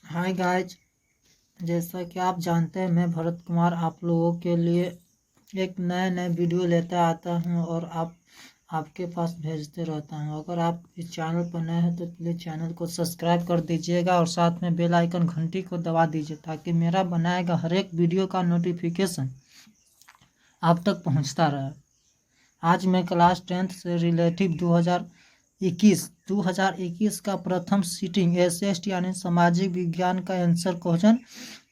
Hi guys, जैसा कि आप जानते हैं मैं भरत कुमार आप लोगों के लिए एक नए वीडियो लेते आता हूं और आपके पास भेजते रहता हूं। अगर आप इस चैनल पर नए हैं तो प्लीज़ चैनल को सब्सक्राइब कर दीजिएगा और साथ में बेल आइकन घंटी को दबा दीजिए ताकि मेरा बनाएगा हर एक वीडियो का नोटिफिकेशन आप तक पहुंचता रहे। आज मैं क्लास 10th से रिलेटिव 2021 का प्रथम सीटिंग एसएसटी यानी सामाजिक विज्ञान का आंसर क्वेश्चन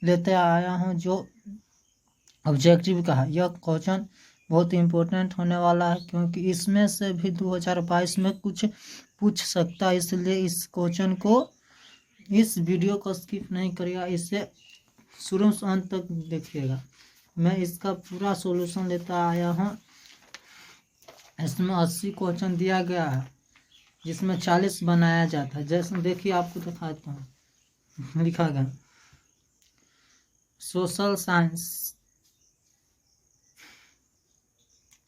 लेते आया हूं जो ऑब्जेक्टिव का है। यह क्वेश्चन बहुत इम्पोर्टेंट होने वाला है क्योंकि इसमें से भी 2022 में कुछ पूछ सकता है, इसलिए इस क्वेश्चन को इस वीडियो को स्किप नहीं करिएगा, इसे शुरू से अंत तक देखिएगा। मैं इसका पूरा सॉल्यूशन लेता आया हूँ। इसमें 80 क्वेश्चन दिया गया है जिसमें 40 बनाया जाता है। जैसे देखिए आपको दिखाता हूँ, लिखा गया सोशल साइंस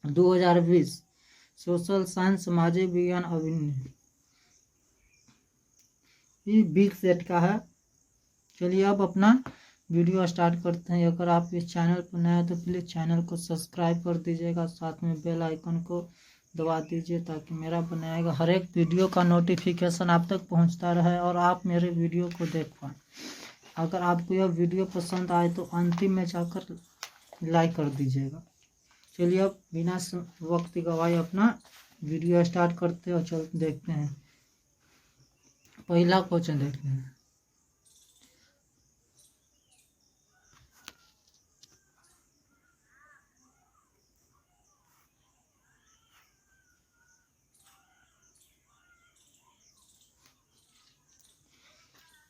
2020 सोशल साइंस सामाजिक विज्ञान अभिनय, ये बिग सेट का है। चलिए अब अपना वीडियो स्टार्ट करते हैं। अगर आप इस चैनल पर नए हैं तो प्लीज़ चैनल को सब्सक्राइब कर दीजिएगा, साथ में बेल आइकन को दबा दीजिए ताकि मेरा बनाएगा हर एक वीडियो का नोटिफिकेशन आप तक पहुंचता रहे और आप मेरे वीडियो को देख पाएँ। अगर आपको यह वीडियो पसंद आए तो अंतिम में जाकर लाइक कर दीजिएगा। चलिए अब बिना वक्त गवाए अपना वीडियो स्टार्ट करते हैं और चल देखते हैं। पहला क्वेश्चन देखते हैं।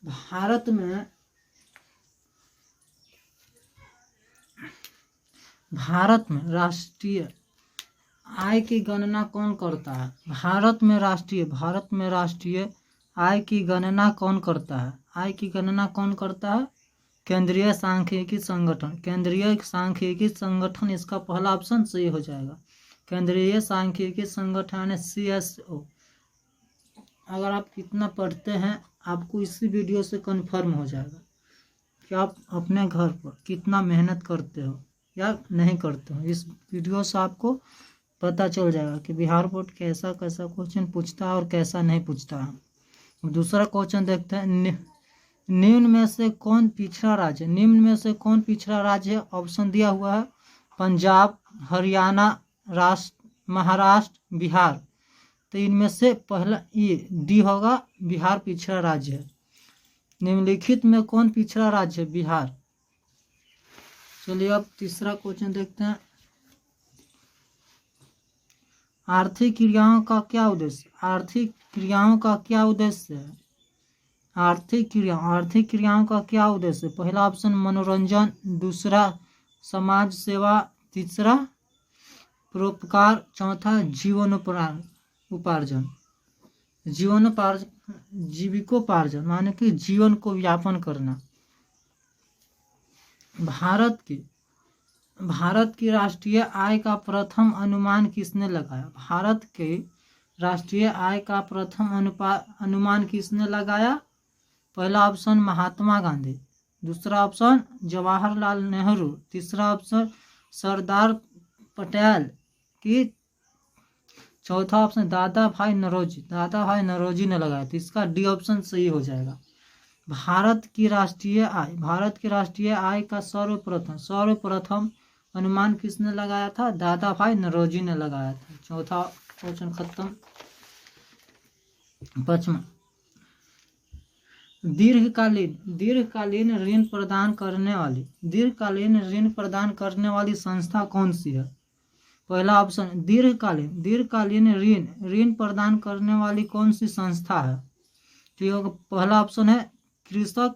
भारत में राष्ट्रीय आय की गणना कौन करता है? भारत में राष्ट्रीय आय की गणना कौन करता है? आय की गणना कौन करता है? केंद्रीय सांख्यिकी संगठन। केंद्रीय सांख्यिकी संगठन, इसका पहला ऑप्शन सही हो जाएगा। केंद्रीय सांख्यिकी संगठन CSO। अगर आप कितना पढ़ते हैं आपको इसी वीडियो से कंफर्म हो जाएगा कि आप अपने घर पर कितना मेहनत करते हो या नहीं करते हो। इस वीडियो से आपको पता चल जाएगा कि बिहार बोर्ड कैसा कैसा क्वेश्चन पूछता है और कैसा नहीं पूछता है। दूसरा क्वेश्चन देखते हैं। निम्न में से कौन पिछड़ा राज्य? निम्न में से कौन पिछड़ा राज्य है? ऑप्शन दिया हुआ है पंजाब, हरियाणा, महाराष्ट्र, बिहार। तो इनमें से पहला ये डी होगा, बिहार पिछड़ा राज्य है। निम्नलिखित में कौन पिछड़ा राज्य है? बिहार। चलिए अब तीसरा क्वेश्चन देखते हैं। आर्थिक क्रियाओं का क्या उद्देश्य? आर्थिक क्रियाओं का क्या उद्देश्य है? आर्थिक क्रियाओं का क्या उद्देश्य? पहला ऑप्शन मनोरंजन, दूसरा समाज सेवा, तीसरा परोपकार, चौथा जीविकोपार्जन माने कि जीवन को व्यापन करना। भारत की राष्ट्रीय आय का प्रथम अनुमान किसने लगाया? भारत के राष्ट्रीय आय का प्रथम अनुमान किसने लगाया? पहला ऑप्शन महात्मा गांधी, दूसरा ऑप्शन जवाहरलाल नेहरू, तीसरा ऑप्शन सरदार पटेल की, चौथा ऑप्शन दादा भाई नौरोजी ने लगाया। तो इसका डी ऑप्शन सही हो जाएगा। भारत की राष्ट्रीय आय का सर्वप्रथम अनुमान किसने लगाया था? दादा भाई नौरोजी ने लगाया था। चौथा क्वेश्चन खत्म। पांचवा, दीर्घकालीन ऋण प्रदान करने वाली संस्था कौन सी है? पहला ऑप्शन दीर्घकालीन ऋण प्रदान करने वाली कौन सी संस्था है? तो पहला ऑप्शन है कृषक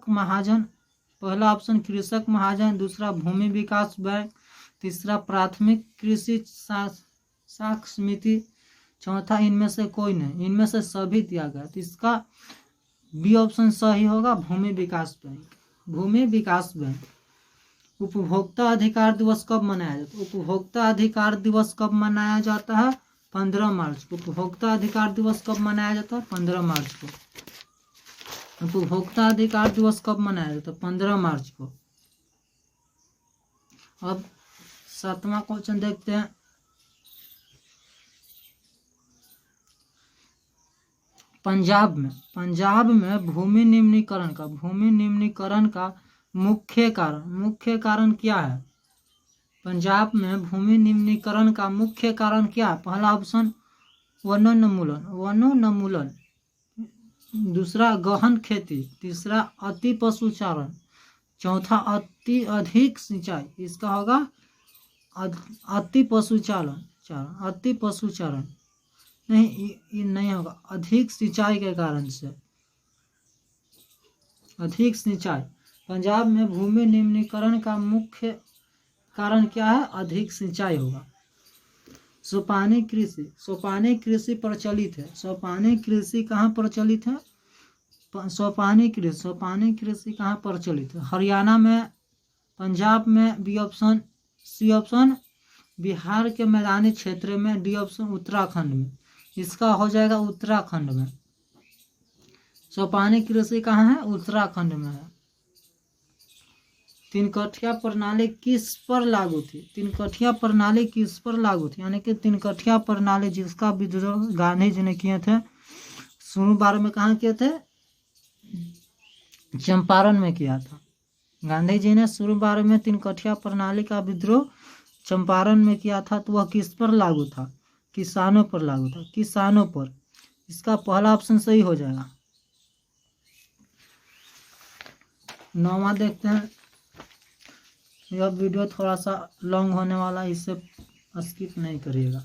महाजन, दूसरा भूमि विकास बैंक, तीसरा प्राथमिक कृषि साख समिति, चौथा इनमें से कोई नहीं, इनमें से सभी दिया गया। तो इसका बी ऑप्शन सही होगा, भूमि विकास बैंक। उपभोक्ता अधिकार दिवस कब मनाया जाता है? उपभोक्ता अधिकार दिवस कब मनाया जाता है? 15 मार्च को। उपभोक्ता अधिकार दिवस कब मनाया जाता है? 15 मार्च को। उपभोक्ता अधिकार दिवस कब मनाया जाता है? 15 मार्च को। अब 7वां क्वेश्चन देखते हैं। पंजाब में भूमि निम्नीकरण का मुख्य कारण क्या है? पंजाब में भूमि निम्नीकरण का मुख्य कारण क्या है? पहला ऑप्शन वनोन्मूलन, दूसरा गहन खेती, तीसरा अति पशुचारण, चौथा अधिक सिंचाई। इसका होगा अति पशुचारण नहीं, ये नहीं होगा, अधिक सिंचाई के कारण से, अधिक सिंचाई। पंजाब में भूमि निम्नीकरण का मुख्य कारण क्या है? अधिक सिंचाई होगा। सोपानी कृषि प्रचलित है। सोपानी कृषि कहाँ प्रचलित है? सोपानी कृषि कहाँ प्रचलित है? हरियाणा में, पंजाब में, B option, C option Bihar के मैदानी क्षेत्र में, डी ऑप्शन उत्तराखंड में। इसका हो जाएगा उत्तराखंड में। सोपानी कृषि कहाँ है? उत्तराखंड में है। तीन कठिया प्रणाली किस पर लागू थी? तीन कठिया प्रणाली किस पर लागू थी? यानी कि तीन कठिया प्रणाली जिसका विद्रोह गांधी जी ने किए थे, शुरू में कहाँ किए थे? चंपारण में किया था। गांधी जी ने शुरू में तीन कठिया प्रणाली का विद्रोह चंपारण में किया था। तो वह किस पर लागू था? किसानों पर लागू था, किसानों पर। इसका पहला ऑप्शन सही हो जाएगा। 9वां देखते हैं। यह वीडियो थोड़ा सा लॉन्ग होने वाला है, इसे स्किप नहीं करिएगा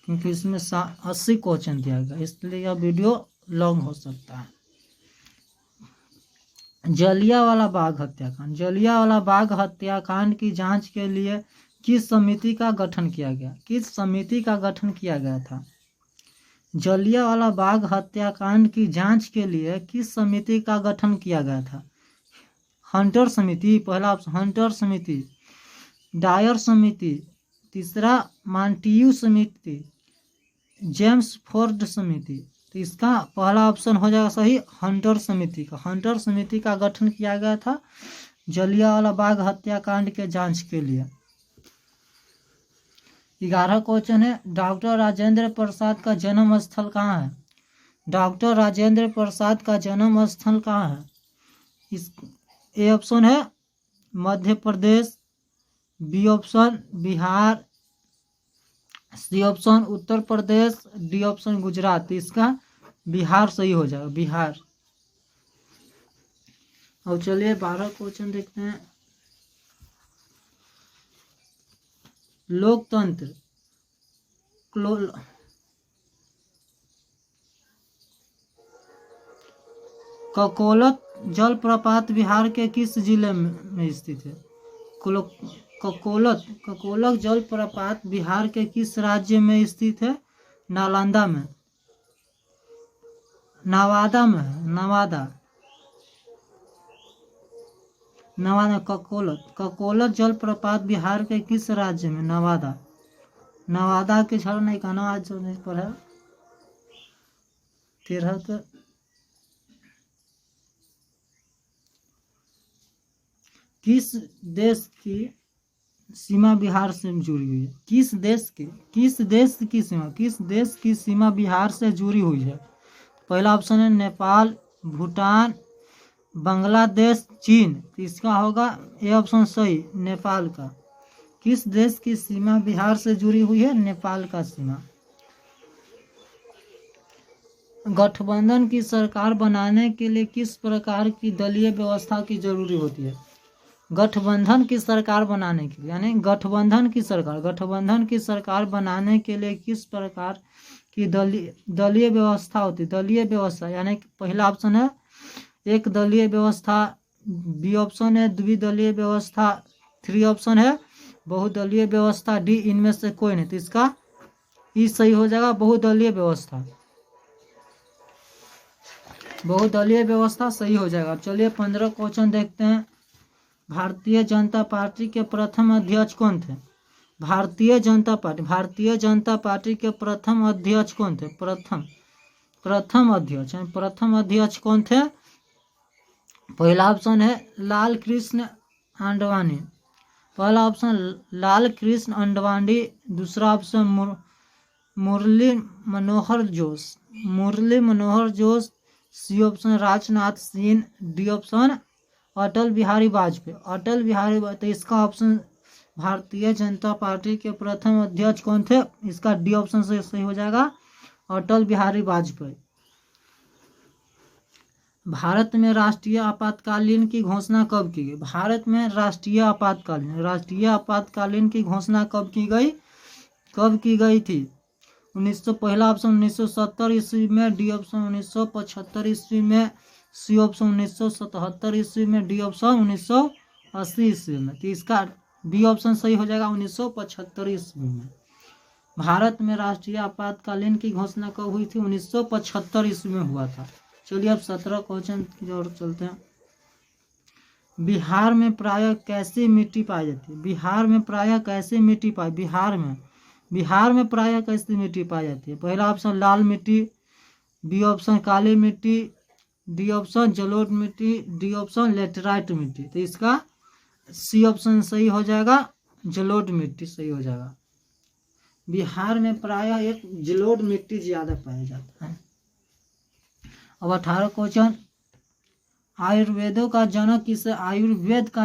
क्योंकि इसमें 80 क्वेश्चन दिया गया, इसलिए यह वीडियो लॉन्ग हो सकता है। जलियांवाला बाग हत्याकांड की जांच के लिए किस समिति का गठन किया गया? किस समिति का गठन किया गया था? जलियांवाला बाग हत्याकांड की जांच के लिए किस समिति का गठन किया गया था? हंटर समिति, पहला ऑप्शन हंटर समिति, डायर समिति, तीसरा मांटियू समिति, जेम्स फोर्ड समिति। तो इसका पहला ऑप्शन हो जाएगा सही, हंटर समिति का। हंटर समिति का गठन किया गया था जलियांवाला बाग हत्याकांड के जांच के लिए। 11 क्वेश्चन है। डॉक्टर राजेंद्र प्रसाद का जन्म स्थल कहाँ है? डॉक्टर राजेंद्र प्रसाद का जन्म स्थल कहाँ है? इस ए ऑप्शन है Madhya Pradesh, B option Bihar, C option Uttar Pradesh, D option Gujarat. इसका बिहार सही हो जाएगा, बिहार। अब चलिए 12 क्वेश्चन देखते हैं। लोकतंत्र ककोलत जलप्रपात बिहार के किस जिले में स्थित है? ककोलत जलप्रपात बिहार के किस राज्य में स्थित है? नालंदा में, नवादा में है, नवादा। ककोलत जलप्रपात बिहार के किस राज्य में? नवादा के झरने का नाम आज नहीं पढ़ा। 13 का किस देश की सीमा बिहार से जुड़ी हुई है? किस देश की सीमा बिहार से जुड़ी हुई है? पहला ऑप्शन है नेपाल, भूटान, बांग्लादेश, चीन। तो इसका होगा ए ऑप्शन सही, नेपाल का। किस देश की सीमा बिहार से जुड़ी हुई है? नेपाल का सीमा। गठबंधन की सरकार बनाने के लिए किस प्रकार की दलीय व्यवस्था की जरूरी होती है? गठबंधन की सरकार बनाने के लिए, यानी गठबंधन की सरकार बनाने के लिए किस प्रकार की दलीय व्यवस्था होती है? दलीय व्यवस्था यानी पहला ऑप्शन है एक दलीय व्यवस्था, बी ऑप्शन है द्विदलीय व्यवस्था, 3 ऑप्शन है बहुदलीय व्यवस्था, डी इनमें से कोई नहीं। तो इसका ई सही हो जाएगा, बहुदलीय व्यवस्था। बहुदलीय व्यवस्था सही हो जाएगा। चलिए 15 क्वेश्चन देखते हैं। भारतीय जनता पार्टी के प्रथम अध्यक्ष कौन थे? भारतीय जनता पार्टी के प्रथम अध्यक्ष कौन थे? प्रथम अध्यक्ष कौन थे? पहला ऑप्शन है लाल कृष्ण आडवाणी, पहला ऑप्शन लाल कृष्ण आडवाणी, दूसरा ऑप्शन मुरली मनोहर जोश, Murli Manohar Joshi, C option Rajnath Singh, D option Atal Bihari Vajpayee, Atal Bihari Vajpayee. तो इसका ऑप्शन भारतीय जनता पार्टी के प्रथम अध्यक्ष कौन थे, इसका डी ऑप्शन से सही हो जाएगा, अटल बिहारी वाजपेयी। भारत में राष्ट्रीय आपातकालीन की घोषणा कब की गई, भारत में राष्ट्रीय आपातकालीन की घोषणा कब की गई थी, 1900, पहला ऑप्शन 1970 ईस्वी में, डी ऑप्शन 1975 ईस्वी में, सी ऑप्शन 1977 ईस्वी में, डी ऑप्शन 1980 ईस्वी में। तो इसका बी ऑप्शन सही हो जाएगा 1975 ईस्वी में। भारत में राष्ट्रीय आपातकालीन की घोषणा कब हुई थी, 1975 ईस्वी में हुआ था। चलिए अब 17 क्वेश्चन की ओर चलते हैं। बिहार में प्रायः कैसी मिट्टी पाई जाती है, बिहार में प्रायः कैसी मिट्टी पाई, बिहार में प्रायः कैसी मिट्टी पाई जाती है। पहला ऑप्शन लाल मिट्टी, बी ऑप्शन काली मिट्टी, डी ऑप्शन जलोढ़ मिट्टी, डी ऑप्शन लेटराइट मिट्टी। तो इसका सी ऑप्शन सही हो जाएगा, जलोढ़ मिट्टी सही हो जाएगा। बिहार में प्रायः एक जलोढ़ मिट्टी ज्यादा पाया जाता है। अब 18 क्वेश्चन, आयुर्वेद का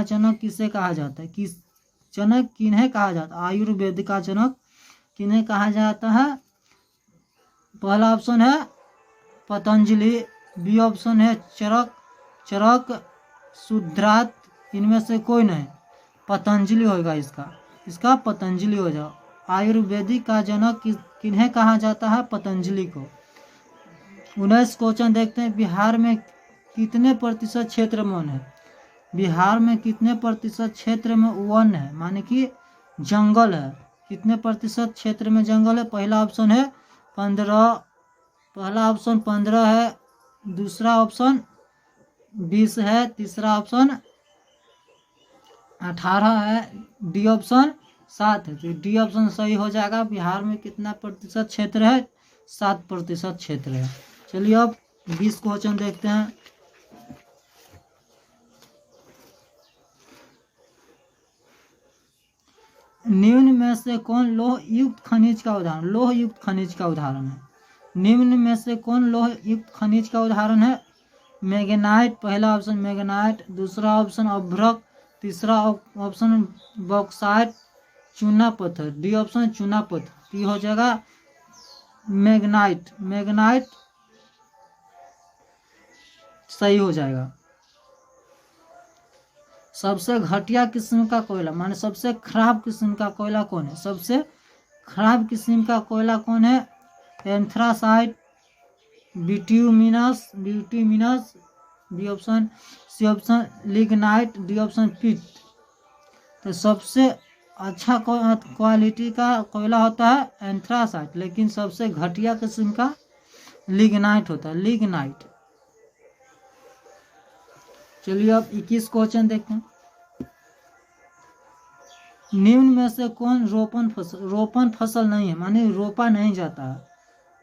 जनक किसे कहा जाता है, किन्हें कहा जाता है, आयुर्वेद का जनक किन्हें कहा जाता है। पहला ऑप्शन है पतंजलि, बी ऑप्शन है चरक शुद्रात, इनमें से कोई नहीं, पतंजलि होगा, इसका पतंजलि हो जाओ। आयुर्वेदिक का जनक किन्हें कहा जाता है, पतंजलि को। 19 क्वेश्चन देखते हैं, बिहार में कितने प्रतिशत क्षेत्र में वन है, बिहार में कितने प्रतिशत क्षेत्र में वन है, माने कि जंगल है, कितने प्रतिशत क्षेत्र में जंगल है। पहला ऑप्शन है 15, पहला ऑप्शन 15 है, दूसरा ऑप्शन 20 है, तीसरा ऑप्शन 18 है, डी ऑप्शन 7 है। तो डी ऑप्शन सही हो जाएगा। बिहार में कितना प्रतिशत क्षेत्र है, 7% क्षेत्र है। चलिए अब 20 क्वेश्चन देखते हैं। निम्न में से कौन लौह युक्त खनिज का उदाहरण है, निम्न में से कौन लौह युक्त खनिज का उदाहरण है। मैग्नेटाइट, पहला ऑप्शन मैग्नेटाइट, दूसरा ऑप्शन अभ्रक, तीसरा ऑप्शन बॉक्साइट, चूना पत्थर, डी ऑप्शन चूना पत्थर। ये हो जाएगा मैग्नेटाइट सही हो जाएगा। सबसे घटिया किस्म का कोयला, माने सबसे खराब किस्म का कोयला कौन है, सबसे खराब किस्म का कोयला कौन है। Anthracite, bituminous, B option, C option lignite, D option peat. तो सबसे अच्छा क्वालिटी का कोयला होता है एंथ्रासाइट, लेकिन सबसे घटिया किस्म का लिग्नाइट होता है, लिग्नाइट। चलिए अब 21 क्वेश्चन देखते हैं। निम्न में से कौन रोपण फसल नहीं है, माने रोपा नहीं जाता है।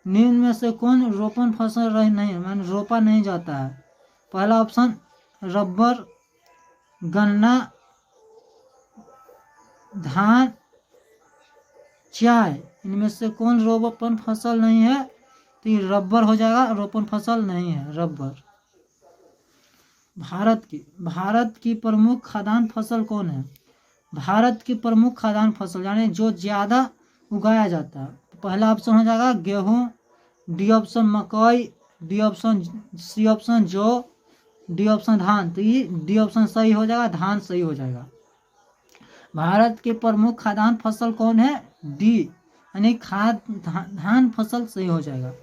निम्न में से कौन रोपण फसल नहीं है, माने रोपा नहीं जाता है। पहला ऑप्शन रबर, गन्ना, धान, चाय, इनमें से कौन रोपण फसल नहीं है। तो ये रबर हो जाएगा, रोपण फसल नहीं है रबर। भारत की प्रमुख खाद्यान्न फसल कौन है, भारत की प्रमुख खाद्यान्न फसल यानी जो ज्यादा उगाया जाता है। पहला ऑप्शन हो जाएगा गेहूं, डी ऑप्शन मकई, डी ऑप्शन, सी ऑप्शन जौ, डी ऑप्शन धान। तो ये डी ऑप्शन सही हो जाएगा, धान सही हो जाएगा। भारत के प्रमुख खाद्यान्न फसल कौन है, डी यानी धान फसल सही हो जाएगा।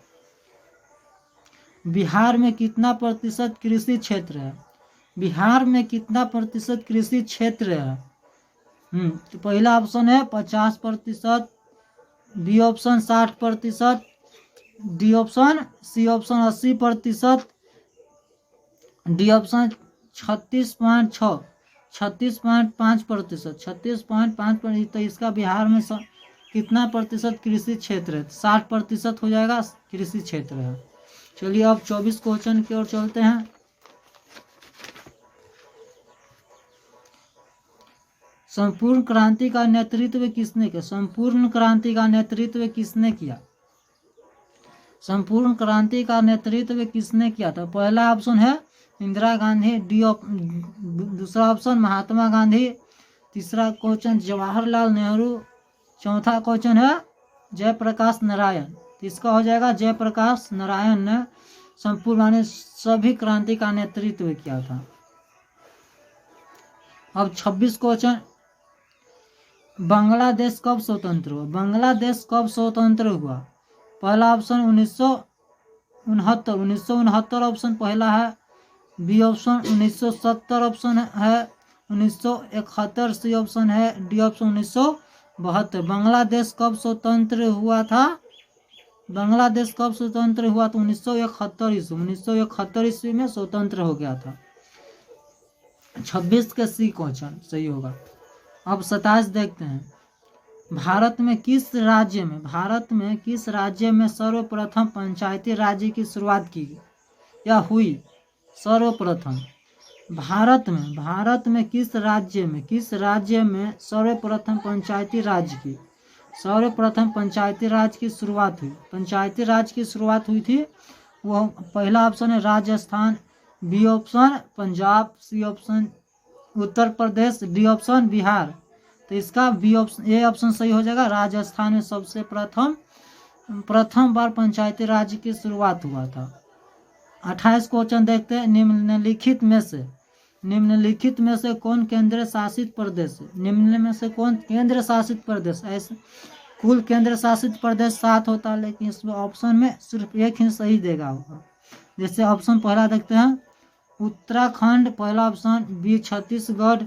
बिहार में कितना प्रतिशत कृषि क्षेत्र है, बिहार में कितना प्रतिशत कृषि क्षेत्र है। तो पहला ऑप्शन है 50%, B option 60%, D option, C option 80%, D option 36.5%, 36.5%। तो इसका बिहार में कितना प्रतिशत कृषि क्षेत्र है, 60% हो जाएगा कृषि क्षेत्र है। चलिए अब 24 क्वेश्चन की ओर चलते हैं। संपूर्ण क्रांति का नेतृत्व किसने किया? संपूर्ण क्रांति का नेतृत्व किसने किया? संपूर्ण क्रांति का नेतृत्व किसने किया था? पहला ऑप्शन है इंदिरा गांधी, दूसरा ऑप्शन महात्मा गांधी, तीसरा क्वेश्चन जवाहरलाल नेहरू, चौथा क्वेश्चन है जयप्रकाश नारायण। तो इसका हो जाएगा जयप्रकाश नारायण ने संपूर्ण माने सभी क्रांति का नेतृत्व किया था। अब 26 क्वेश्चन, बांग्लादेश कब स्वतंत्र हुआ? बांग्लादेश कब स्वतंत्र हुआ? पहला ऑप्शन 1969 ऑप्शन पहला है, बी ऑप्शन 1970 ऑप्शन है, 1971 सी ऑप्शन है, डी ऑप्शन 1972। बांग्लादेश कब स्वतंत्र हुआ था? बांग्लादेश कब स्वतंत्र हुआ? तो 1971 ईस्वी में स्वतंत्र हो गया था। 26 के सी क्वेश्चन सही होगा। अब 27 देखते हैं, भारत में किस राज्य में सर्वप्रथम पंचायती राज्य की शुरुआत की या हुई? सर्वप्रथम भारत में किस राज्य में सर्वप्रथम पंचायती राज की शुरुआत हुई? पंचायती राज की शुरुआत हुई थी, वो पहला ऑप्शन है Rajasthan, B option Punjab, C option Uttar Pradesh, D option Bihar. तो इसका बी ऑप्शन, ए ऑप्शन सही हो जाएगा। राजस्थान में सबसे प्रथम बार पंचायती राज की शुरुआत हुआ था। 28 क्वेश्चन देखते हैं, निम्नलिखित में से कौन केंद्र शासित प्रदेश है? निम्न में से कौन केंद्र शासित प्रदेश? ऐसे कुल केंद्र शासित प्रदेश 7 होता है, लेकिन इसमें ऑप्शन में सिर्फ एक ही सही देगा होगा। जैसे ऑप्शन पहला देखते हैं, उत्तराखंड पहला option, B Chhattisgarh,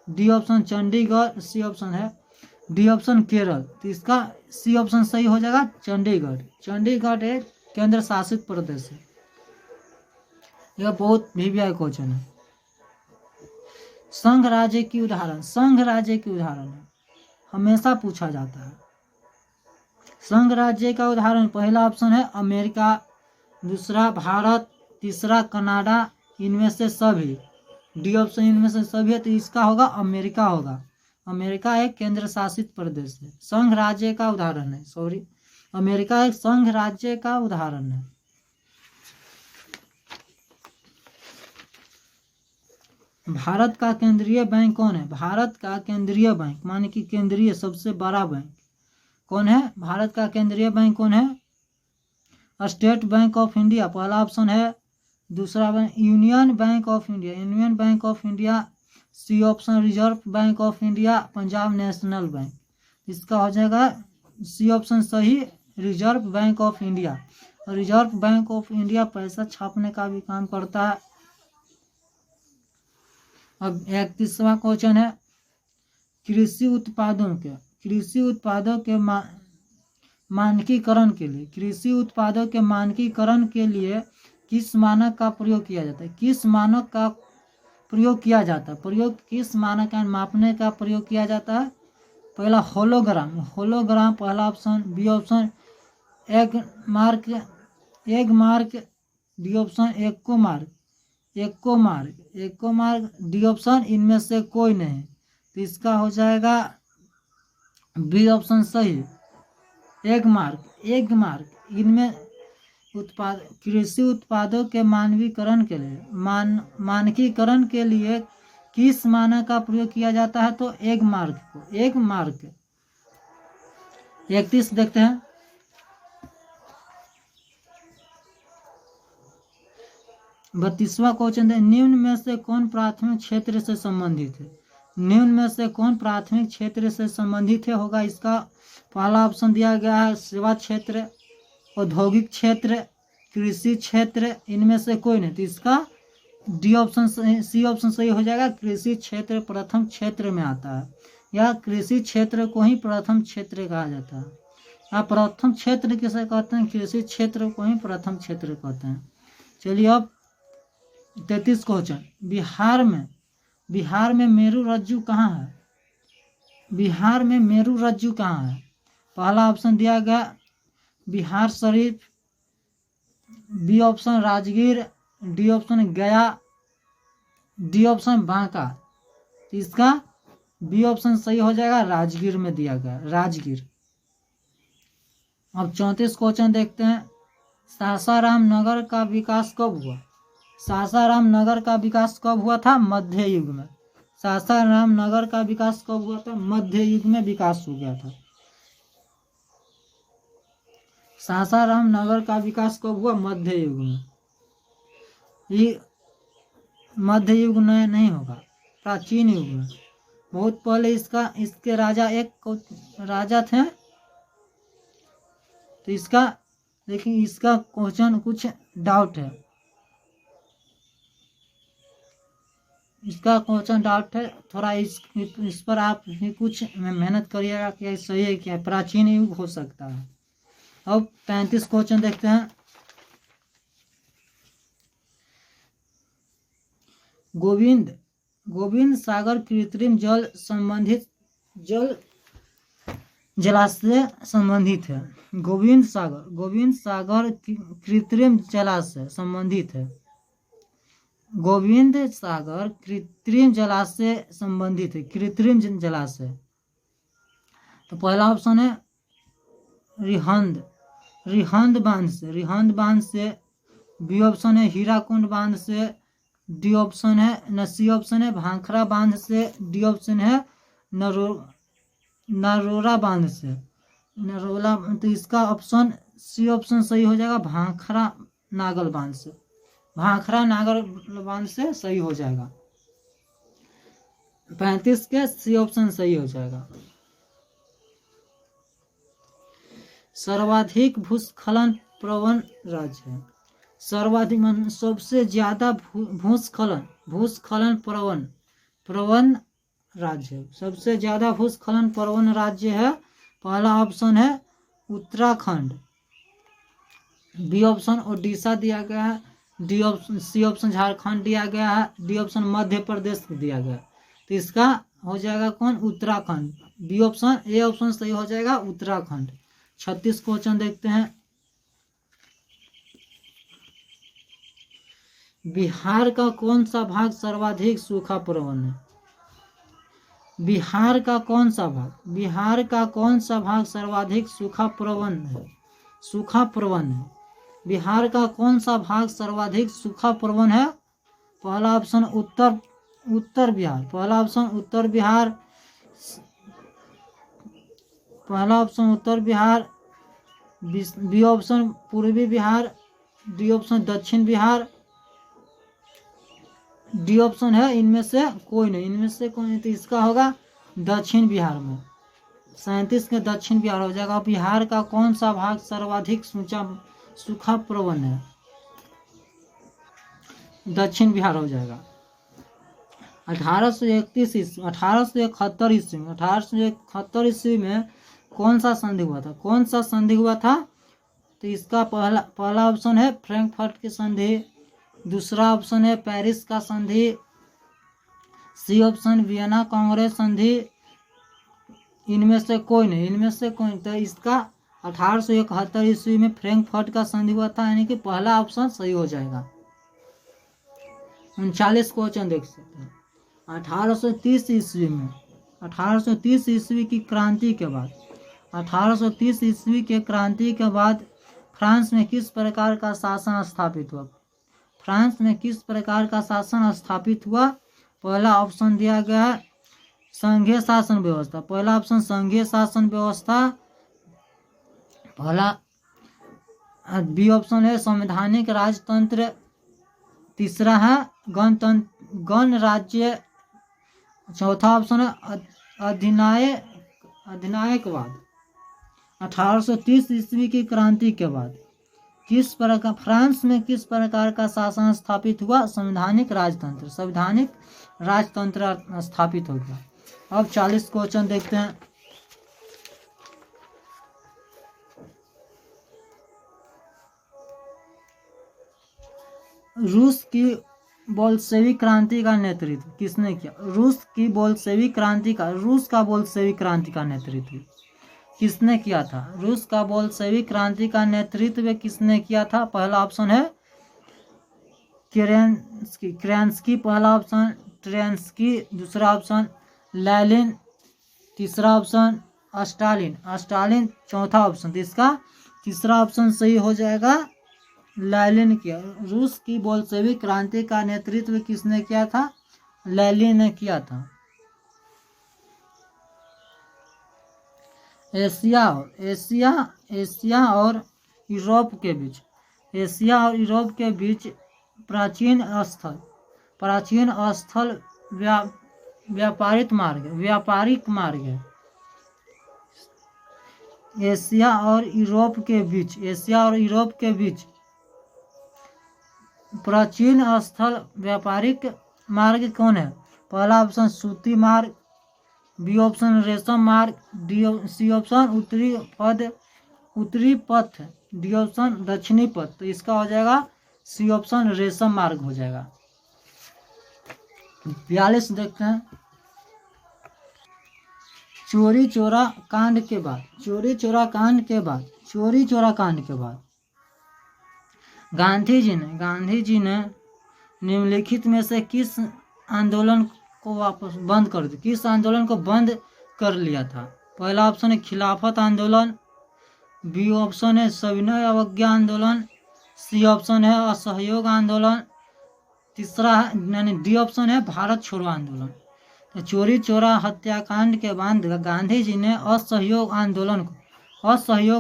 D option Chandigarh, C option है डी ऑप्शन केरल। तो इसका सी ऑप्शन सही हो जाएगा चंडीगढ़ एक केंद्र शासित प्रदेश है। यह बहुत वीवीआई क्वेश्चन है। संघ राज्य की उदाहरण है, हमेशा पूछा जाता है। संघ राज्य का उदाहरण पहला ऑप्शन है अमेरिका, दूसरा भारत, तीसरा कनाडा, इनमें से सभी, डी ऑप्शन इनमें से सभी है। तो इसका होगा अमेरिका होगा। अमेरिका एक केंद्र शासित प्रदेश है, संघ राज्य का उदाहरण है। अमेरिका एक संघ राज्य का उदाहरण है। भारत का केंद्रीय बैंक कौन है? भारत का केंद्रीय बैंक माने कि केंद्रीय सबसे बड़ा बैंक कौन है? भारत का केंद्रीय बैंक कौन है? स्टेट बैंक ऑफ इंडिया पहला ऑप्शन है, दूसरा bank Union Bank of India, C option Reserve Bank of India, Punjab National Bank. इसका हो जाएगा सी ऑप्शन सही, Reserve Bank of India. Reserve Bank of India पैसा छापने का भी काम करता है। अब 31वां क्वेश्चन है, कृषि उत्पादों के मानकीकरण के लिए किस मानक का प्रयोग किया जाता है? किस मानक का मापने का प्रयोग किया जाता है? पहला होलोग्राम पहला option, B option Agmark, D option Ecomark, D option इनमें से कोई नहीं। तो इसका हो जाएगा बी ऑप्शन सही, एग मार्क। इनमें कृषि उत्पादों के मानकीकरण के लिए किस मानक का प्रयोग किया जाता है? तो एग मार्क। 31 देखते हैं, बत्तीसवां क्वेश्चन है, निम्न में से कौन प्राथमिक क्षेत्र से संबंधित है? होगा इसका पहला ऑप्शन दिया गया है सेवा क्षेत्र, औद्योगिक क्षेत्र, कृषि क्षेत्र, इनमें से कोई नहीं। तो इसका डी ऑप्शन सी ऑप्शन सही हो जाएगा। कृषि क्षेत्र प्रथम क्षेत्र में आता है, या कृषि क्षेत्र को ही प्रथम क्षेत्र कहा जाता है। या प्रथम क्षेत्र किसे कहते हैं? कृषि क्षेत्र को ही प्रथम क्षेत्र कहते हैं। चलिए अब 33 क्वेश्चन, बिहार में मेरू रज्जु कहाँ है? पहला ऑप्शन दिया गया Bihar Sharif, B option Rajgir, D option Gaya, D option Banka. इसका बी ऑप्शन सही हो जाएगा, राजगीर में दिया गया, राजगीर। अब 34 क्वेश्चन देखते हैं। सासाराम नगर का विकास कब हुआ? सासाराम नगर का विकास कब हुआ था? मध्य युग में। सासाराम नगर का विकास कब हुआ था? मध्य युग में विकास हो गया था। सासाराम नगर का विकास कब हुआ? मध्य युग में। ये मध्य युग में नहीं होगा, प्राचीन युग में। बहुत पहले इसके राजा राजा थे। तो इसका देखिए, इसका क्वेश्चन कुछ डाउट है, इसका क्वेश्चन डाउट है थोड़ा। इस पर आप भी कुछ मेहनत करिएगा कि सही है क्या, प्राचीन युग हो सकता है। अब 35 क्वेश्चन देखते हैं। गोविंद सागर कृत्रिम जल संबंधित जलाशय संबंधित है। गोविंद सागर कृत्रिम जलाशय संबंधित है। गोविंद सागर कृत्रिम जलाशय संबंधित है, कृत्रिम जलाशय। तो पहला ऑप्शन है रिहंद बांध से। बी ऑप्शन है हीराकुंड बांध से। डी ऑप्शन है सी ऑप्शन है भाखड़ा बांध से। डी ऑप्शन है नरोरा बांध से। नरोला, तो इसका ऑप्शन सी ऑप्शन सही हो जाएगा, भाखड़ा नागल बांध से। भाखड़ा नागल बांध से सही हो जाएगा। 35 के सी ऑप्शन सही हो जाएगा। सर्वाधिक भूस्खलन प्रवण राज्य है। सर्वाधिक सबसे ज्यादा भूस्खलन प्रवण राज्य, सबसे ज्यादा भूस्खलन प्रवण राज्य है। पहला ऑप्शन है उत्तराखंड। बी ऑप्शन ओडिशा दिया गया है। D option C option Jharkhand दिया गया है। डी ऑप्शन मध्य प्रदेश दिया गया। तो इसका हो जाएगा कौन? Uttarakhand. B option A option सही हो जाएगा, उत्तराखंड। 36 क्वेश्चन देखते हैं। बिहार का कौन सा भाग सर्वाधिक सूखा प्रवण है? बिहार का कौन सा भाग सर्वाधिक सूखा प्रवण है? बिहार का कौन सा भाग सर्वाधिक सूखा प्रवण है? पहला ऑप्शन उत्तर बिहार। पहला ऑप्शन उत्तर बिहार। बी ऑप्शन पूर्वी बिहार। डी ऑप्शन दक्षिण बिहार। डी ऑप्शन है इनमें से कोई नहीं। तो इसका होगा दक्षिण बिहार में। 37 के दक्षिण बिहार हो जाएगा। बिहार का कौन सा भाग सर्वाधिक सूखा प्रवण है? दक्षिण बिहार हो जाएगा। 1871 ईस्वी में कौन सा संधि हुआ था? तो इसका पहला ऑप्शन है फ्रैंकफर्ट की संधि। दूसरा ऑप्शन है पेरिस का संधि। सी ऑप्शन वियना कांग्रेस संधि। इनमें से कोई। तो इसका 1871 ईस्वी में फ्रैंकफर्ट का संधि हुआ था, यानी कि पहला ऑप्शन सही हो जाएगा। 39 क्वेश्चन देख सकते हैं। 1830 ईस्वी की क्रांति के बाद 1830 ईस्वी के क्रांति के बाद फ्रांस में किस प्रकार का शासन स्थापित हुआ? पहला ऑप्शन दिया गया है संघीय शासन व्यवस्था। पहला ऑप्शन संघीय शासन व्यवस्था। पहला बी ऑप्शन है संवैधानिक राजतंत्र। तीसरा है गणराज्य। चौथा ऑप्शन है अधिनायकवाद। 1830 ईस्वी की क्रांति के बाद फ्रांस में किस प्रकार का शासन स्थापित हुआ? संवैधानिक राजतंत्र स्थापित हो गया। अब 40 क्वेश्चन देखते हैं। रूस की बोल्शेविक क्रांति का नेतृत्व किसने किया? रूस का बोल्शेविक क्रांति का नेतृत्व किसने किया था? रूस का बोल्शेविक क्रांति का नेतृत्व किसने किया था? पहला ऑप्शन है केरेंस्की। पहला ऑप्शन ट्रेंस्की। दूसरा ऑप्शन लैलिन तीसरा ऑप्शन, स्टालिन चौथा ऑप्शन। तो इसका तीसरा ऑप्शन सही हो जाएगा, लैलिन किया। रूस की बोल्शेविक क्रांति का नेतृत्व किसने किया था? लैलिन ने किया था। एशिया और यूरोप के बीच प्राचीन स्थल व्यापारिक मार्ग है। एशिया और यूरोप के बीच प्राचीन स्थल व्यापारिक मार्ग कौन है? पहला ऑप्शन सूती मार्ग, बी ऑप्शन रेशम मार्ग, सी ऑप्शन उत्तरी पथ, डी ऑप्शन दक्षिणी पथ। तो इसका हो जाएगा सी ऑप्शन रेशम मार्ग हो जाएगा। 42 देखते हैं। चोरी चोरा कांड के बाद गांधी जी ने निम्नलिखित में से किस आंदोलन को बंद कर लिया था? पहला ऑप्शन है खिलाफत आंदोलन, बी ऑप्शन है सविनय अवज्ञा आंदोलन, सी ऑप्शन है असहयोग आंदोलन, तीसरा यानी डी ऑप्शन है भारत छोड़ो आंदोलन। तो चोरी चोरा हत्याकांड के बाद गांधी जी ने असहयोग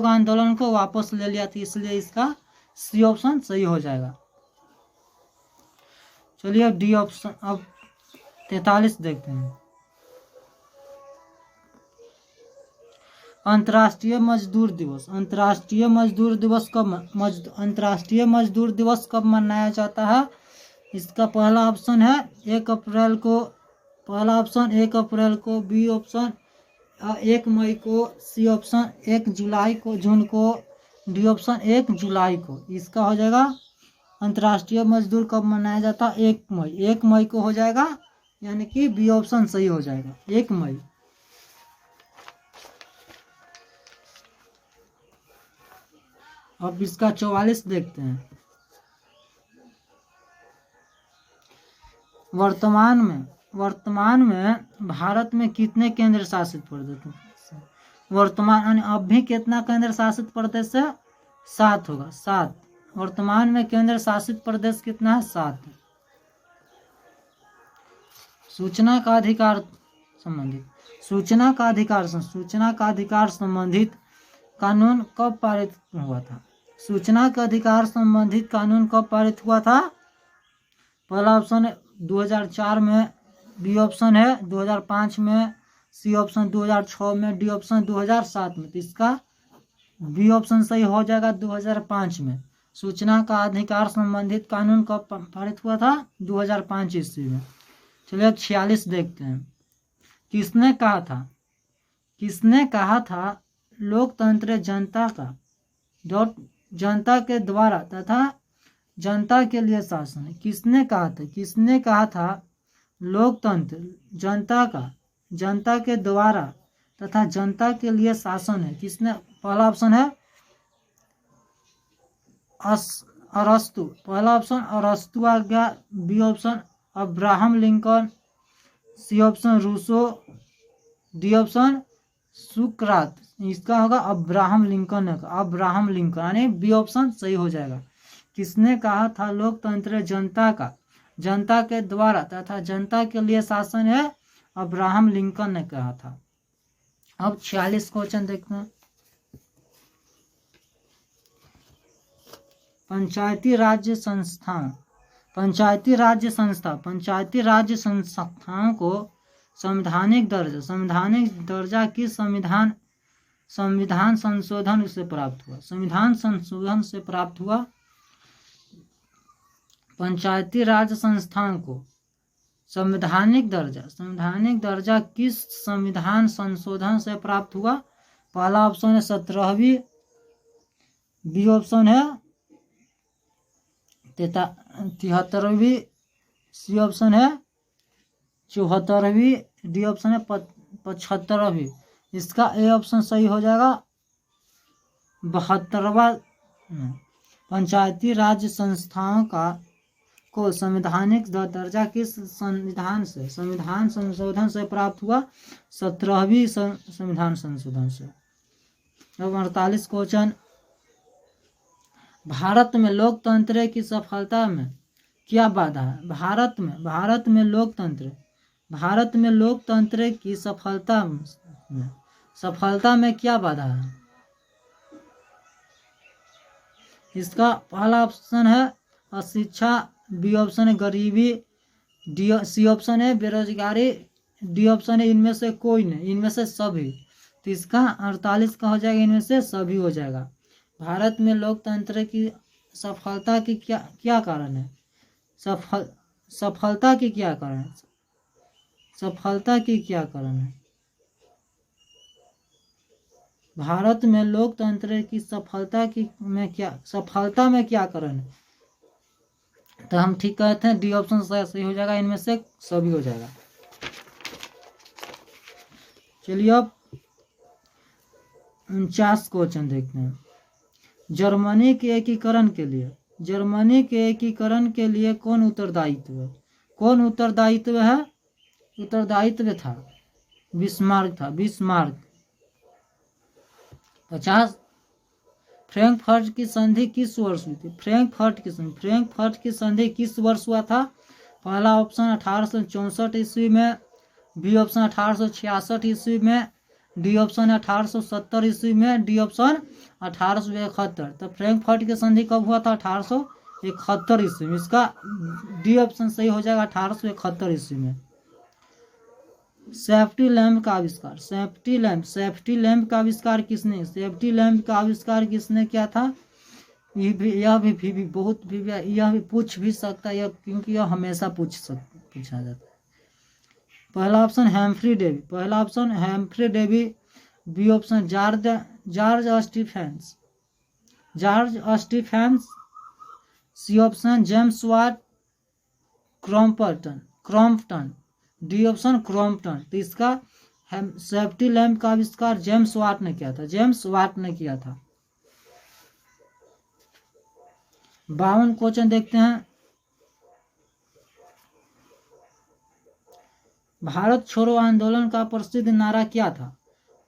आंदोलन को वापस ले लिया था, इसलिए इसका सी ऑप्शन सही हो जाएगा। चलिए अब डी ऑप्शन, अब 43 देखते हैं। अंतर्राष्ट्रीय मजदूर दिवस कब मनाया जाता है? इसका पहला ऑप्शन है 1 अप्रैल को, बी ऑप्शन 1 मई को, सी ऑप्शन 1 जून को, डी ऑप्शन 1 जुलाई को। इसका हो जाएगा अंतर्राष्ट्रीय मजदूर कब मनाया जाता है? 1 मई को हो जाएगा, यानी कि बी ऑप्शन सही हो जाएगा, 1 मई। अब इसका 44 देखते हैं। वर्तमान में भारत में कितने केंद्र शासित प्रदेश? वर्तमान अब भी कितना केंद्र शासित प्रदेश है? 7 होगा, 7। वर्तमान में केंद्र शासित प्रदेश कितना है? 7। सूचना का अधिकार संबंधित कानून कब पारित हुआ था? सूचना का अधिकार संबंधित कानून कब पारित हुआ था? पहला ऑप्शन है 2004 में, बी ऑप्शन है 2005 में, सी ऑप्शन 2006 में, डी ऑप्शन 2007 में। तो इसका बी ऑप्शन सही हो जाएगा, 2005 में। सूचना का अधिकार संबंधित कानून कब पारित हुआ था? 2005 ईस्वी में। चलिए 46 देखते हैं। किसने कहा था लोकतंत्र जनता के द्वारा तथा जनता के लिए शासन है? किसने कहा था लोकतंत्र जनता के द्वारा तथा जनता के लिए शासन है? किसने? पहला ऑप्शन है अरस्तु, आ गया, B option Abraham Lincoln, C option Rousseau, D option सुकरात। इसका होगा अब्राहम लिंकन यानी बी ऑप्शन सही हो जाएगा। किसने कहा था लोकतंत्र जनता के द्वारा तथा जनता के लिए शासन है? अब्राहम लिंकन ने कहा था। अब 46 क्वेश्चन देखते हैं। पंचायती राज्य संस्थाओं को संवैधानिक दर्जा किस संविधान संशोधन से प्राप्त हुआ? पंचायती राज संस्थाओं को संवैधानिक दर्जा किस संविधान संशोधन से प्राप्त हुआ? पहला ऑप्शन है 17वीं, बी ऑप्शन है 73वीं, सी ऑप्शन है 74वीं, डी ऑप्शन है 75वीं। इसका ए ऑप्शन सही हो जाएगा, 72वां। पंचायती राज संस्थाओं को संवैधानिक दर्जा किस संविधान संशोधन से प्राप्त हुआ? 17वीं संविधान संशोधन से। अब 48 क्वेश्चन, भारत में लोकतंत्र की सफलता में क्या बाधा है? भारत में लोकतंत्र की सफलता में क्या बाधा है? इसका पहला ऑप्शन है अशिक्षा, बी ऑप्शन है गरीबी, सी ऑप्शन है बेरोजगारी, डी ऑप्शन है इनमें से कोई नहीं, इनमें से सभी। तो इसका 48 का हो जाएगा इनमें से सभी हो जाएगा। भारत में लोकतंत्र की सफलता की क्या कारण है? सफलता की क्या कारण है? सफलता की क्या कारण है? भारत में लोकतंत्र की सफलता में क्या कारण है? तो हम ठीक कहते हैं डी ऑप्शन सही हो जाएगा, इनमें से सभी हो जाएगा। चलिए अब 49 क्वेश्चन देखते हैं। जर्मनी के एकीकरण के लिए कौन उत्तरदायित्व है? उत्तरदायित्व था बिस्मार्क था। 50 फ्रैंकफर्ट की संधि किस वर्ष हुई थी? फ्रैंकफर्ट की संधि किस वर्ष हुआ था? पहला ऑप्शन 1864 ईस्वी में, बी ऑप्शन 1866 ईस्वी में, डी ऑप्शन 1870 ईस्वी में, डी ऑप्शन 1871। तो फ्रैंकफर्ट की संधि कब हुआ था? 1871 ईस्वी में। इसका डी ऑप्शन सही हो जाएगा 1871 ईस्वी में। सेफ्टी लैंप का आविष्कार किया था? यह भी पूछ भी सकता है, क्योंकि यह हमेशा पूछा जाता है। पहला option Humphry Davy, B option George Stephenson, C option James Watt Crompton, D option Crompton. तो इसका सेफ्टी लैंप का आविष्कार जेम्स वाट ने किया था। 52 क्वेश्चन देखते हैं। भारत छोड़ो आंदोलन का प्रसिद्ध नारा क्या था?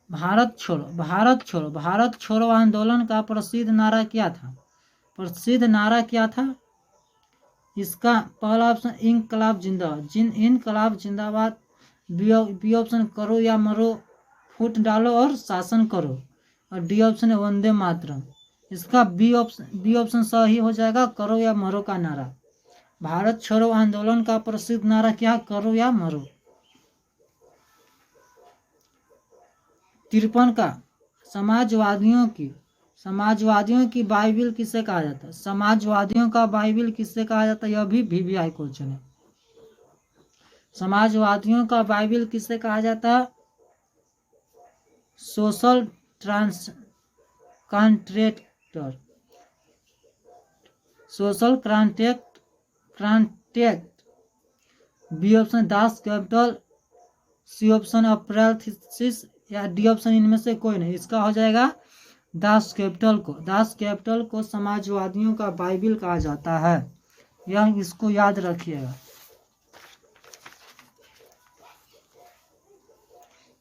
भारत छोड़ो आंदोलन का प्रसिद्ध नारा क्या था? इसका पहला ऑप्शन इनकलाब जिंदाबाद, बी ऑप्शन करो या मरो, फूट डालो और शासन करो, और डी ऑप्शन है वंदे मातरम। इसका बी ऑप्शन सही हो जाएगा, करो या मरो का नारा। भारत छोड़ो आंदोलन का प्रसिद्ध नारा क्या? करो या मरो। 53 का समाजवादियों की बाइबिल किसे कहा जाता है? समाजवादियों का बाइबिल किसे कहा जाता है? यह भी VVI क्वेश्चन है। समाजवादियों का बाइबिल किसे कहा जाता है? Social contract, B option Das Kapital, C option April theses, या डी ऑप्शन इनमें से कोई नहीं। इसका हो जाएगा दास कैपिटल को समाजवादियों का बाइबिल कहा जाता है। यह इसको याद रखिएगा।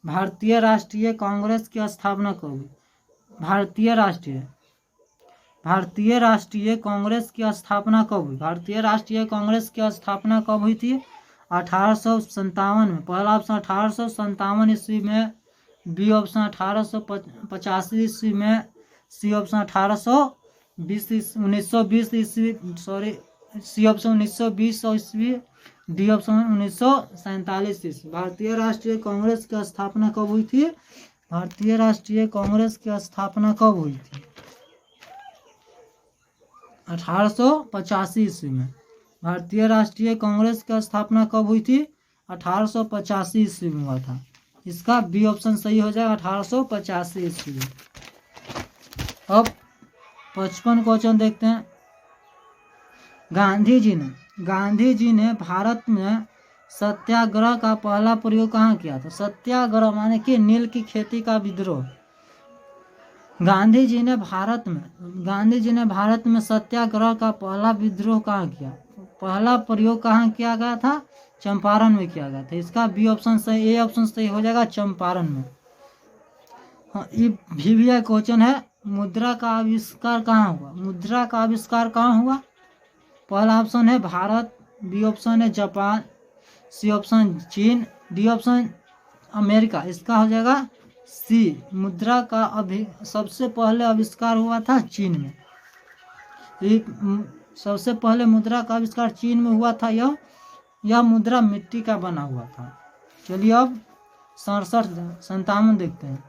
भारतीय राष्ट्रीय कांग्रेस की स्थापना कब हुई? भारतीय राष्ट्रीय कांग्रेस की स्थापना कब हुई थी? 1857 में। पहला ऑप्शन 1857 ईस्वी में, बी ऑप्शन 1885 ईस्वी में, सी ऑप्शन 1920 ईस्वी, डी ऑप्शन 1947 ईस्वी। भारतीय राष्ट्रीय कांग्रेस की स्थापना कब हुई थी? 1885 ईस्वी में। भारतीय राष्ट्रीय कांग्रेस की स्थापना कब हुई थी? 1885 ईस्वी में हुआ था। इसका बी ऑप्शन सही हो जाएगा 1885 ईस्वी। अब 55 क्वेश्चन देखते हैं। गांधी जी ने भारत में सत्याग्रह का पहला प्रयोग कहाँ किया था? सत्याग्रह माने कि नील की खेती का विद्रोह। गांधी जी ने भारत में सत्याग्रह का पहला विद्रोह कहाँ किया? पहला प्रयोग कहाँ किया गया था? चंपारण में किया गया था। इसका बी ऑप्शन सही, ए ऑप्शन सही हो जाएगा चंपारण में। हाँ, ये भी क्वेश्चन है, मुद्रा का आविष्कार कहाँ हुआ? मुद्रा का आविष्कार कहाँ हुआ? पहला ऑप्शन है भारत, बी ऑप्शन है जापान, सी ऑप्शन चीन, डी ऑप्शन अमेरिका। इसका हो जाएगा सी। मुद्रा का सबसे पहले आविष्कार हुआ था चीन में। सबसे पहले मुद्रा का आविष्कार चीन में हुआ था। यह मुद्रा मिट्टी का बना हुआ था। चलिए अब 57 देखते हैं।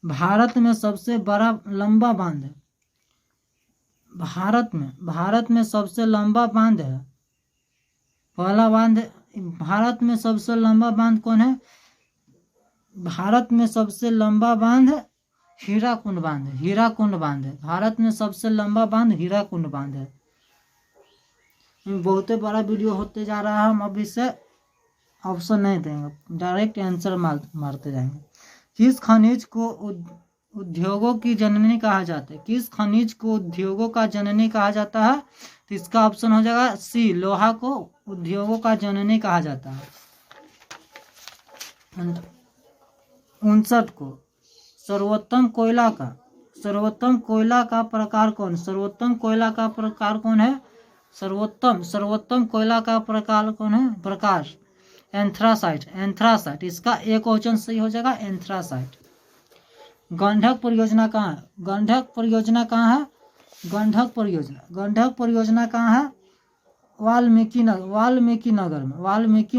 भारत में सबसे बड़ा लंबा बांध है। भारत में सबसे लंबा बांध है। पहला बांध, भारत में सबसे लंबा बांध कौन है? भारत में सबसे लंबा बांध हीराकुंड बांध है। हीराकुंड बांध है। भारत में सबसे लंबा बांध हीराकुंड बांध है। बहुत बड़ा वीडियो होते जा रहा है, हम अब इसे ऑप्शन नहीं देंगे, डायरेक्ट आंसर मारते जाएंगे। किस खनिज को उद्योगों की जननी कहा जाता है? किस खनिज को उद्योगों का जननी कहा जाता है? तो इसका ऑप्शन हो जाएगा सी। लोहा को उद्योगों का जननी कहा जाता है। 59 को सर्वोत्तम कोयला का प्रकार कौन? सर्वोत्तम कोयला का प्रकार कौन है? सर्वोत्तम कोयला का प्रकार कौन है? प्रकाश एंथ्रासाइट। इसका एक क्वेश्चन सही हो जाएगा एंथ्रासाइट। गंडक परियोजना कहाँ है? गंडक परियोजना कहाँ है? गंडक परियोजना कहाँ है? वाल्मीकि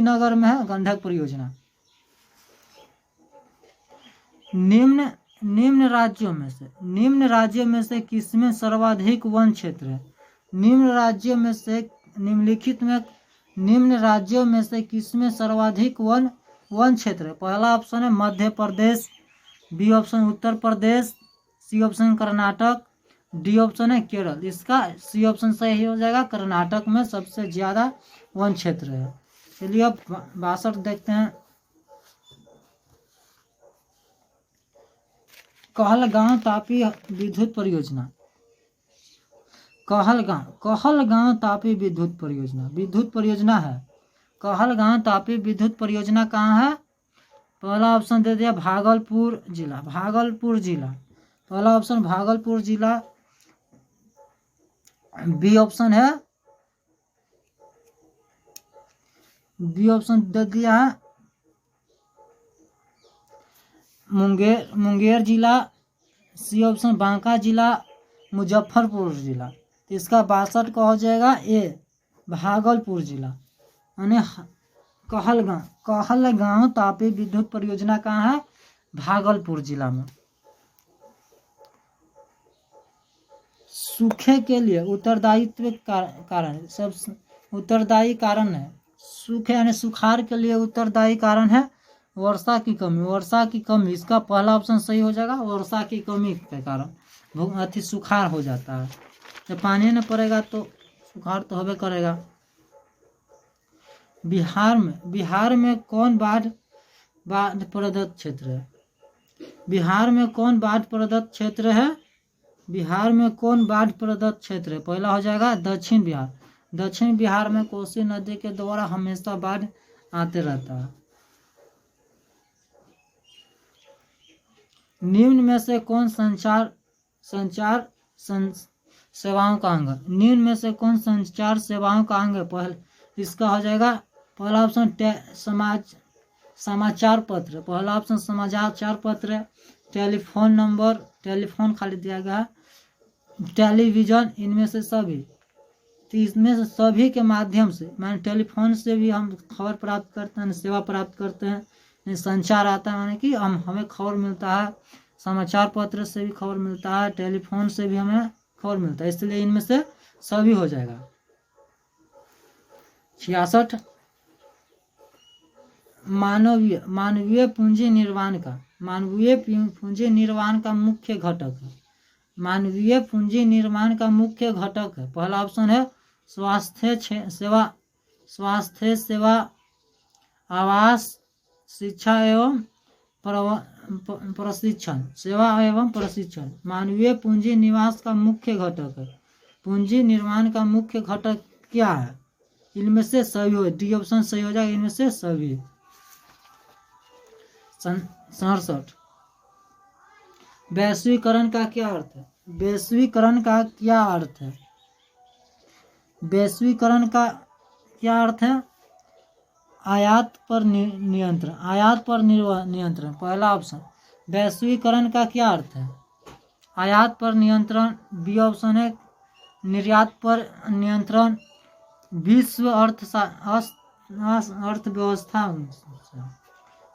नगर में है गंडक परियोजना। निम्न राज्यों में से किसमें सर्वाधिक वन क्षेत्र है? निम्न राज्यों में से किसमें सर्वाधिक वन क्षेत्र है? पहला ऑप्शन है Madhya Pradesh, B option Uttar Pradesh, C option Karnataka, D option है केरल। इसका सी ऑप्शन सही हो जाएगा। कर्नाटक में सबसे ज्यादा वन क्षेत्र है। चलिए अब 62 देखते हैं। कहलगांव तापी विद्युत परियोजना। कहलगांव तापी विद्युत परियोजना है। कहलगांव तापी विद्युत परियोजना कहाँ है? पहला ऑप्शन दे दिया भागलपुर जिला। पहला ऑप्शन भागलपुर जिला। बी ऑप्शन दे दिया है मुंगेर जिला। सी ऑप्शन बांका जिला, मुजफ्फरपुर जिला। इसका 62 का हो जाएगा ए भागलपुर जिला। यानी कहलगांव तापी विद्युत परियोजना कहाँ है? भागलपुर जिला में। सूखे के लिए उत्तरदायित्व उत्तरदायी कारण है। सूखे यानी सुखाड़ के लिए उत्तरदायी कारण है वर्षा की कमी। इसका पहला ऑप्शन सही हो जाएगा। वर्षा की कमी के कारण सुखाड़ हो जाता है। जब पानी न पड़ेगा तो सुखाड़ तो होबे करेगा। बिहार में कौन बाढ़ प्रदत्त क्षेत्र है? बिहार में कौन बाढ़ प्रदत्त क्षेत्र है? पहला हो जाएगा दक्षिण बिहार में कोसी नदी के द्वारा हमेशा बाढ़ आते रहता है। निम्न में से कौन संचार सेवाओं का अंग है? निम्न में से कौन संचार सेवाओं का अंग है? इसका हो जाएगा पहला ऑप्शन समाचार पत्र। पहला ऑप्शन समाचार पत्र। टेलीफोन खाली दिया गया, टेलीविजन, इनमें से सभी। तो इसमें से सभी के माध्यम से, माने टेलीफोन से भी हम खबर प्राप्त करते हैं, सेवा प्राप्त करते हैं। संचार आता है माने कि हमें खबर मिलता है। समाचार पत्र से भी खबर मिलता है, टेलीफोन से भी हमें खबर मिलता है। इसलिए इनमें से सभी हो जाएगा। 66 मानवीय पूंजी निर्माण का मुख्य घटक है। मानवीय पूंजी निर्माण का मुख्य घटक है। पहला ऑप्शन है स्वास्थ्य सेवा, आवास, शिक्षा एवं प्रशिक्षण, सेवा एवं प्रशिक्षण मानवीय पूंजी निवास का मुख्य घटक है। पूंजी निर्माण का मुख्य घटक क्या है? इनमें से सभी हो, डी ऑप्शन सही हो जाएगा, इनमें से सभी। 67 वैश्वीकरण का क्या अर्थ है? वैश्वीकरण का क्या अर्थ है? वैश्वीकरण का क्या अर्थ है? आयात पर नियंत्रण, आयात पर नियंत्रण, पहला ऑप्शन। वैश्वीकरण का क्या अर्थ है? आयात पर नियंत्रण। बी ऑप्शन है निर्यात पर नियंत्रण। विश्व अर्थव्यवस्था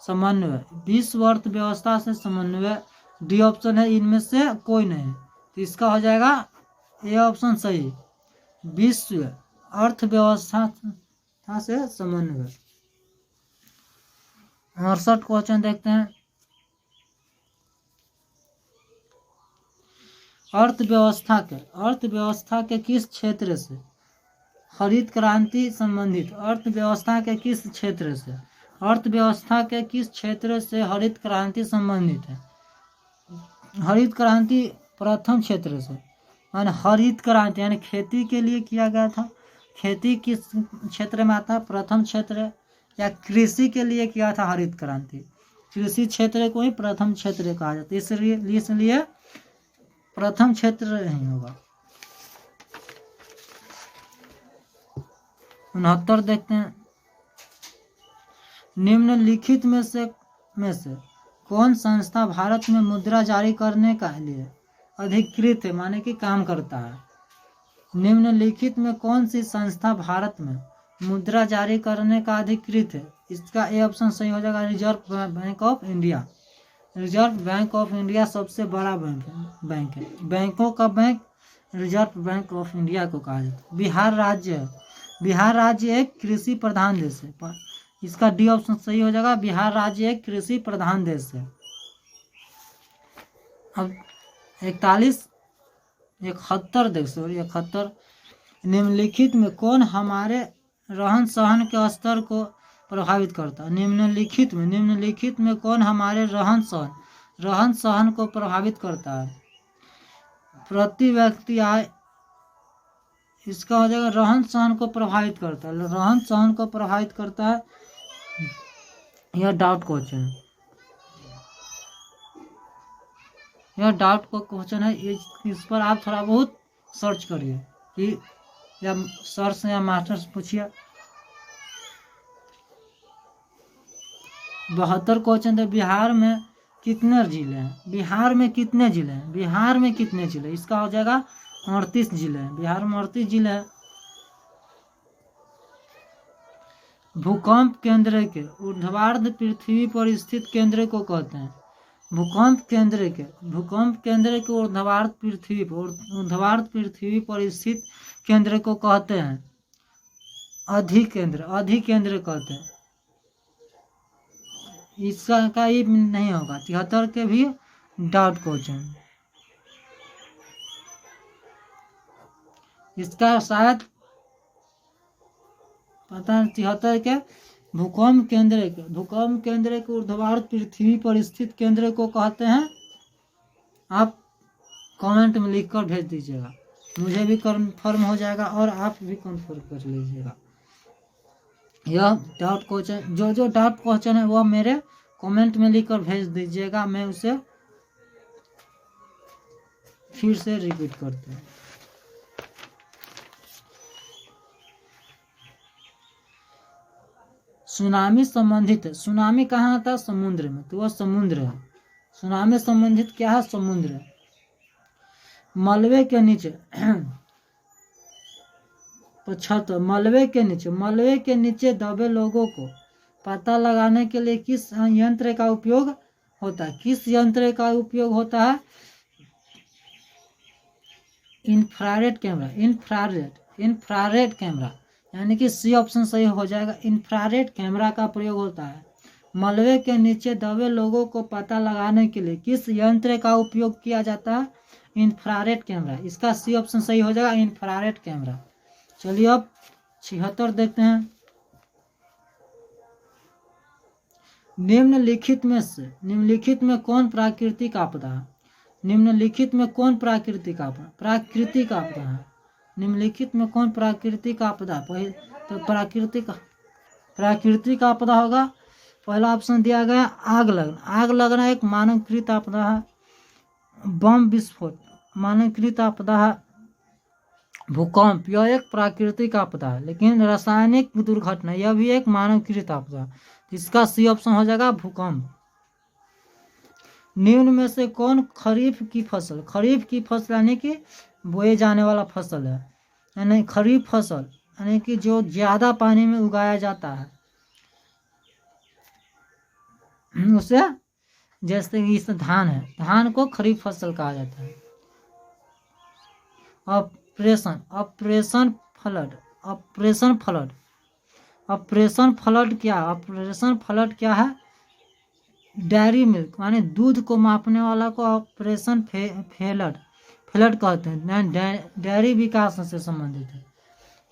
समन्वय, विश्व अर्थव्यवस्था से समन्वय। डी ऑप्शन है इनमें से कोई नहीं, तो इसका हो जाएगा ए ऑप्शन सही, विश्व अर्थव्यवस्था से समन्वय। 68 क्वेश्चन देखते हैं। अर्थव्यवस्था के किस क्षेत्र से हरित क्रांति संबंधित? अर्थव्यवस्था के किस क्षेत्र से, अर्थव्यवस्था के किस क्षेत्र से हरित क्रांति संबंधित है? हरित क्रांति प्रथम क्षेत्र से, यानी हरित क्रांति यानी खेती के लिए किया गया था। खेती किस क्षेत्र में आता है? प्रथम क्षेत्र। या कृषि के लिए किया था हरित क्रांति, कृषि क्षेत्र को ही प्रथम क्षेत्र कहा जाता है, इसलिए प्रथम क्षेत्र नहीं होगा। 69 देखते हैं। निम्नलिखित में से कौन संस्था भारत में मुद्रा जारी करने के लिए अधिकृत है, माने कि काम करता है? निम्नलिखित में कौन सी संस्था भारत में मुद्रा जारी करने का अधिकृत है? इसका ए ऑप्शन सही हो जाएगा, reserve Bank of India. Reserve Bank of India सबसे बड़ा बैंक है। बैंकों का bank reserve Bank of India को कहा जाता है। बिहार राज्य एक कृषि प्रधान देश है, इसका डी ऑप्शन सही हो जाएगा, बिहार राज्य एक कृषि प्रधान देश है। अब 71 निम्नलिखित में कौन हमारे रहन सहन के स्तर को प्रभावित करता है? निम्नलिखित में कौन हमारे रहन सहन को प्रभावित करता है? प्रति व्यक्ति आय, इसका हो जाएगा रहन सहन को प्रभावित करता है। रहन सहन को प्रभावित करता है, यह डाउट क्वेश्चन है, यह डाउट का क्वेश्चन है। इस पर आप थोड़ा बहुत सर्च करिए कि या सर से या मास्टर से पूछिए। 72 क्वेश्चन है। बिहार में कितने जिले हैं? बिहार में कितने जिले हैं? बिहार में कितने जिले? इसका हो जाएगा 38 जिले हैं। बिहार में 38 जिले हैं। भूकंप केंद्र के ऊर्ध्वाधर पृथ्वी पर स्थित केंद्र को कहते हैं? भूकंप केंद्र के ऊर्ध्वाधर पृथ्वी पर स्थित केंद्र को कहते हैं अधिकेंद्र कहते हैं। इसका का ही नहीं होगा। 73 के भी डाउट क्वेश्चन, इसका शायद पता नहीं। 73 के भूकंप केंद्र के ऊर्ध्वाधर पृथ्वी पर स्थित केंद्र को कहते हैं। आप कमेंट में लिखकर भेज दीजिएगा, मुझे भी कंफर्म हो जाएगा और आप भी कंफर्म कर लीजिएगा। यह डाउट क्वेश्चन, जो डाउट क्वेश्चन है वह मेरे कमेंट में लिखकर भेज दीजिएगा, मैं उसे फिर से रिपीट करता हूँ। सुनामी संबंधित है। सुनामी कहाँ आता है? समुद्र में, तो वह समुद्र है। सुनामी संबंधित क्या है? समुद्र है। मलबे के नीचे 75 मलबे के नीचे दबे लोगों को पता लगाने के लिए किस यंत्र का उपयोग होता है? किस यंत्र का उपयोग होता है? इंफ्रारेड कैमरा, यानी कि सी ऑप्शन सही हो जाएगा। इंफ्रारेड कैमरा का प्रयोग होता है। मलबे के नीचे दबे लोगों को पता लगाने के लिए किस यंत्र का उपयोग किया जाता है? इंफ्रारेड कैमरा, इसका सी ऑप्शन सही हो जाएगा, इंफ्रारेड कैमरा। चलिए अब 76 देखते हैं। निम्नलिखित में कौन प्राकृतिक आपदा है? निम्नलिखित में कौन प्राकृतिक आपदा है? निम्नलिखित में कौन प्राकृतिक आपदा? पहले तो प्राकृतिक आपदा होगा। पहला ऑप्शन दिया गया आग लगना एक मानवकृत आपदा है। बम विस्फोट मानवकृत आपदा है। भूकंप यह एक प्राकृतिक आपदा है, लेकिन रासायनिक दुर्घटना यह भी एक मानवकृत आपदा है। इसका सी ऑप्शन हो जाएगा भूकंप। निम्न में से कौन खरीफ की फसल यानी कि बोए जाने वाला फसल है, यानी खरीफ फसल यानी कि जो ज्यादा पानी में उगाया जाता है उसे, जैसे इस धान है, धान को खरीफ फसल कहा जाता है। ऑपरेशन फ्लड क्या है? डेयरी मिल्क माने दूध को मापने वाला को ऑपरेशन फ्लड कहते हैं। डेयरी विकास से संबंधित है।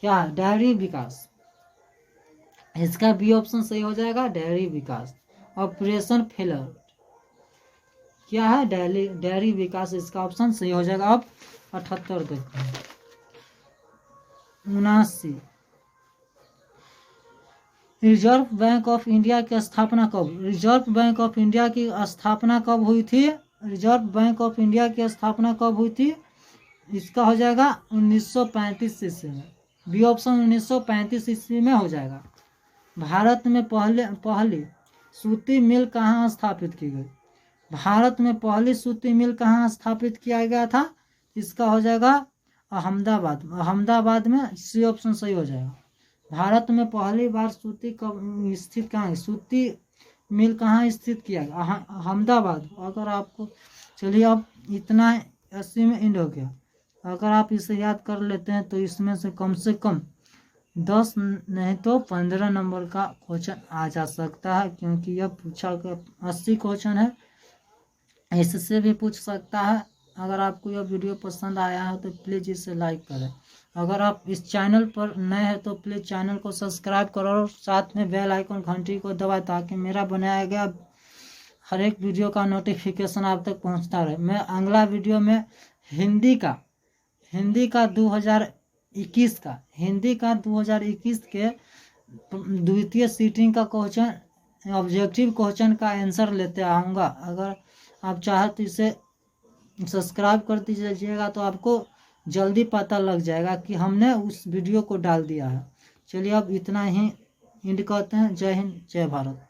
क्या है? डेयरी विकास। इसका बी ऑप्शन सही हो जाएगा, डेयरी विकास। ऑपरेशन फ्लड क्या है? डेयरी विकास, इसका ऑप्शन सही हो जाएगा। अब 78 देखते हैं। 79 रिजर्व बैंक ऑफ इंडिया की स्थापना कब? रिजर्व बैंक ऑफ इंडिया की स्थापना कब हुई थी? रिजर्व बैंक ऑफ इंडिया की स्थापना कब हुई थी? इसका हो जाएगा 1935 ईस्वी में। बी ऑप्शन 1935 ईस्वी में हो जाएगा। भारत में पहली सूती मिल कहाँ स्थापित की गई? भारत में पहली सूती मिल कहाँ स्थापित किया गया था? इसका हो जाएगा अहमदाबाद में। सी ऑप्शन सही हो जाएगा। भारत में पहली बार सूती मिल कहाँ स्थित किया गया? अहमदाबाद। अगर आपको, चलिए अब इतना 80 में एंड हो गया। अगर आप इसे याद कर लेते हैं तो इसमें से कम 10 नहीं तो 15 नंबर का क्वेश्चन आ जा सकता है, क्योंकि यह पूछा 80 क्वेश्चन है, इससे भी पूछ सकता है। अगर आपको यह वीडियो पसंद आया है तो प्लीज़ इसे लाइक करें। अगर आप इस चैनल पर नए हैं तो प्लीज़ चैनल को सब्सक्राइब करो और साथ में बेल आइकन घंटी को दबाएं, ताकि मेरा बनाया गया हर एक वीडियो का नोटिफिकेशन आप तक पहुंचता रहे। मैं अगला वीडियो में हिंदी का 2021 के द्वितीय सीटिंग का क्वेश्चन, ऑब्जेक्टिव क्वेश्चन का आंसर लेते आऊँगा। अगर आप चाहे तो इसे सब्सक्राइब कर दीजिएगा तो आपको जल्दी पता लग जाएगा कि हमने उस वीडियो को डाल दिया है। चलिए अब इतना ही एंड करते हैं। जय हिंद, जय भारत।